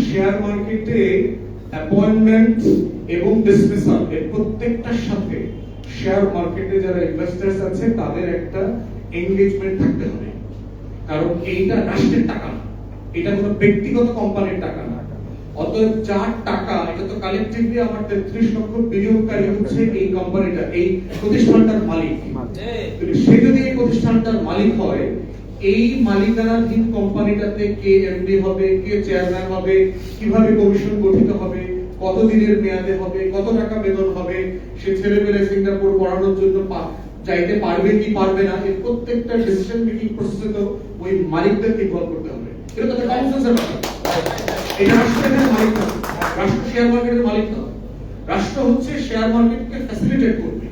Share মার্কেটে appointment এবং dismissal এর প্রত্যেকটার সাথে শেয়ার মার্কেটে যারা ইনভেস্টার্স আছে তাদের একটা এনগেজমেন্ট থাকতে হবে। কারণ এইটা রাষ্ট্রের টাকা না, এটা কোনো ব্যক্তিগত কোম্পানির টাকা না। অতএব যার টাকা, এটা তো কালেক্টিভলি আমার 33 লক্ষ বিনিয়োগকারী হচ্ছে এই কোম্পানিটা, এই প্রতিষ্ঠানটার মালিক। সে যদি এই প্রতিষ্ঠানটার মালিক হয়, এই মালিকানাধীন কোম্পানিটাতে কে এমডি হবে, কে চেয়ারম্যান হবে, কিভাবে কমিশন গঠিত হবে, কত দিনের মেয়াদে হবে, কত টাকা বেতন হবে, সে ছেলেমেয়ে সিঙ্গাপুর পড়ানোর জন্য চাইতে পারবে কি পারবে না, এই প্রত্যেকটা ডিসিশন মেকিং প্রসেসে তো ওই মালিকদেরকে ইনভলভ করতে হবে। এটা তো একটা কমন সেন্সের ব্যাপার। এই রাষ্ট্রের মালিক না, রাষ্ট্র শেয়ার মার্কেটের মালিক না। রাষ্ট্র হচ্ছে শেয়ার মার্কেটকে ফ্যাসিলিটেট করবে।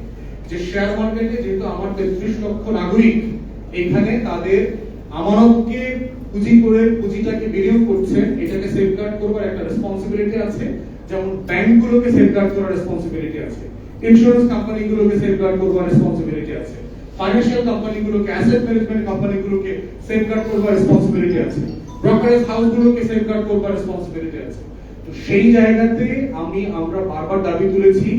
যে শেয়ার মার্কেটে যেহেতু আমার 33 লক্ষ নাগরিক এখানে তাদের আমানতকে পুঁজি করে পুঁজিটাকে বিনিয়োগ করছে, এটাকে সেফগার্ড করবার একটা রেসপন্সিবিলিটি আছে। যেমন ব্যাংকগুলোকে সেফগার্ড করার রেসপন্সিবিলিটি আছে, ইন্স্যুরেন্স কোম্পানিগুলোকে সেফগার্ড করবার রেসপন্সিবিলিটি আছে, ফাইন্যান্সিয়াল কোম্পানিগুলোকে, অ্যাসেট ম্যানেজমেন্ট কোম্পানিগুলোকে সেফগার্ড করবার রেসপন্সিবিলিটি আছে, ব্রোকারেজ হাউসগুলোকে সেফগার্ড করবার রেসপন্সিবিলিটি আছে। তো সেই জায়গাতে আমরা বারবার দাবি তুলেছি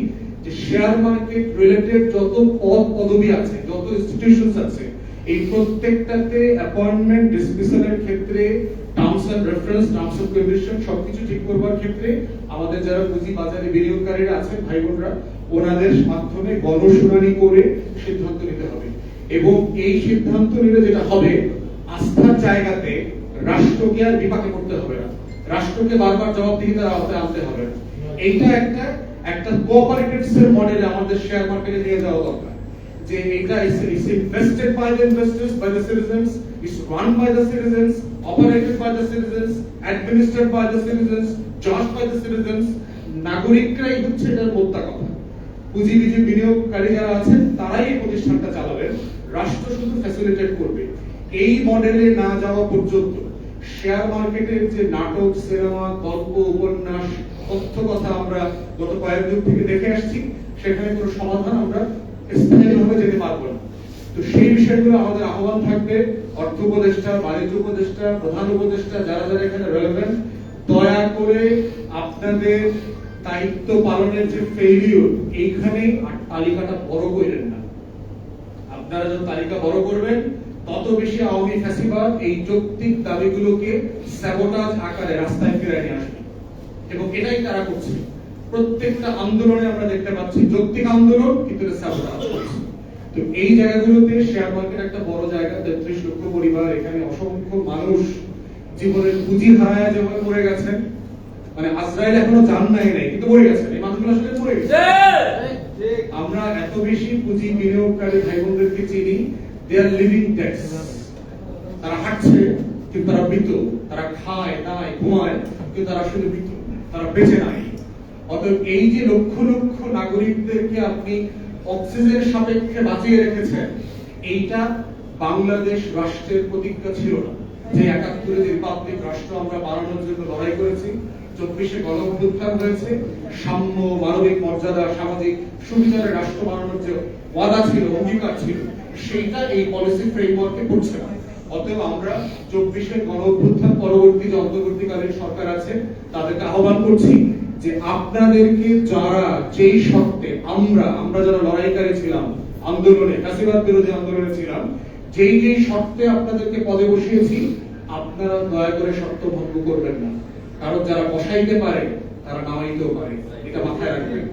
যে শেয়ার মার্কেট রিলেটেড যত পদ পদবি আছে, যত ইনস্টিটিউশনস আছে, এই প্রত্যেকটাতে অ্যাপয়েন্টমেন্ট ডিসমিসালের ক্ষেত্রে terms and reference, terms and condition সবকিছু ঠিক করবার ক্ষেত্রে আমাদের যারা পুঁজি বাজারে বিনিয়োগকারীরা আছেন ভাই বোনরা, ওনাদের মাধ্যমে গণশুনানি করে সিদ্ধান্ত নিতে হবে। এবং এই সিদ্ধান্ত নিলে যেটা হবে, আস্থার জায়গাতে রাষ্ট্রকে আর বিপাকে পড়তে হবে না, রাষ্ট্রকে বারবার জবাবদিহিতার আওতায় আনতে হবে না। এইটা একটা কোঅপারেটিভস এর মডেলে আমাদের শেয়ার মার্কেটে নিয়ে যাওয়া দরকার। যে এটা is invested by the investors, by the citizens, is run by the citizens, operated by the citizens, administered by the citizens, judged by the citizens। নাগরিকরাই হচ্ছে এটার মোদ্দা কথা। পুঁজিবিজি বিনিয়োগকারী যারা আছেন তারাই এই প্রতিষ্ঠানটা চালাবেন, রাষ্ট্র শুধু ফ্যাসিলিটেট করবে। এই মডেলে না যাওয়া পর্যন্ত শেয়ার মার্কেটের যে নাটক, সিনেমা, গল্প, উপন্যাস, তথ্য কথা আমরা গত কয়েক যুগ থেকে দেখে আসছি, সেখানে কোনো সমাধান আমরা স্থায়ীভাবে যেতে পারবো না। তো সেই বিষয়গুলো আমাদের আহ্বান থাকবে অর্থ উপদেষ্টা, বাণিজ্য উপদেষ্টা, প্রধান উপদেষ্টা, যারা যারা এখানে রেলেভেন্ট, দয়া করে আপনাদের দায়িত্ব পালনের যে ফেইলিউর, এইখানে তালিকাটা বড় করেন না। আপনারা যত তালিকা বড় করবেন, তত বেশি আওয়ামী ফ্যাসিবাদ এই যৌক্তিক দাবিগুলোকে স্যাবোটাজ আকারে রাস্তায় ফিরিয়ে নিয়ে আসবে। এবং এটাই তারা করছে। প্রত্যেকটা আন্দোলনে আমরা দেখতে পাচ্ছি যৌক্তিক আন্দোলন, কিন্তু স্যাবোটাজ করছে। তো এই জায়গাগুলোতে শেয়ার মার্কেট একটা বড় জায়গা। 33 লক্ষ পরিবার, এখানে অসংখ্য মানুষ জীবনের পুঁজি হারায় যেভাবে মরে গেছেন, মানে আজরাইল এখনো জান নাই কিন্তু মরে গেছেন, এই মানুষগুলো আসলে মরে গেছে। আমরা এত বেশি পুঁজি বিনিয়োগকারী ভাই বোনদেরকে চিনি, দে আর লিভিং ডেডস। তারা হাঁটছে কিন্তু তারা মৃত, তারা খায় দায় ঘুমায় কিন্তু তারা আসলে মৃত, তারা বেঁচে নাই। অতএব এই যে লক্ষ লক্ষ নাগরিকদেরকে আপনি অক্সিজেন সাপেক্ষে বাঁচিয়ে রেখেছেন, এইটা বাংলাদেশ রাষ্ট্রের প্রতিজ্ঞা ছিল না। যে ৭১ রিপাবলিক রাষ্ট্র আমরা বানানোর জন্য লড়াই করেছি, ২৪ গণ অভ্যুত্থান হয়েছে, সাম্য, মানবিক মর্যাদা, সামাজিক সুবিচারের রাষ্ট্র বানানোর যে ওয়াদা ছিল, অঙ্গীকার ছিল, সেইটা এই পলিসি ফ্রেমওয়ার্কে পড়ছে না। অতএব আমরা ২৪ গণ অভ্যুত্থান পরবর্তী যে অন্তর্বর্তীকালীন সরকার আছে তাদেরকে আহ্বান করছি যে আপনাদেরকে যারা যেই শর্তে আমরা যারা লড়াইকারী ছিলাম, আন্দোলনে, ফ্যাসিবাদ বিরোধী আন্দোলনে ছিলাম, যেই শর্তে আপনাদেরকে পদে বসিয়েছি, আপনারা দয়া করে শর্ত ভঙ্গ করবেন না। কারণ যারা বসাইতে পারে তারা নামাইতেও পারে, এটা মাথায় রাখবেন।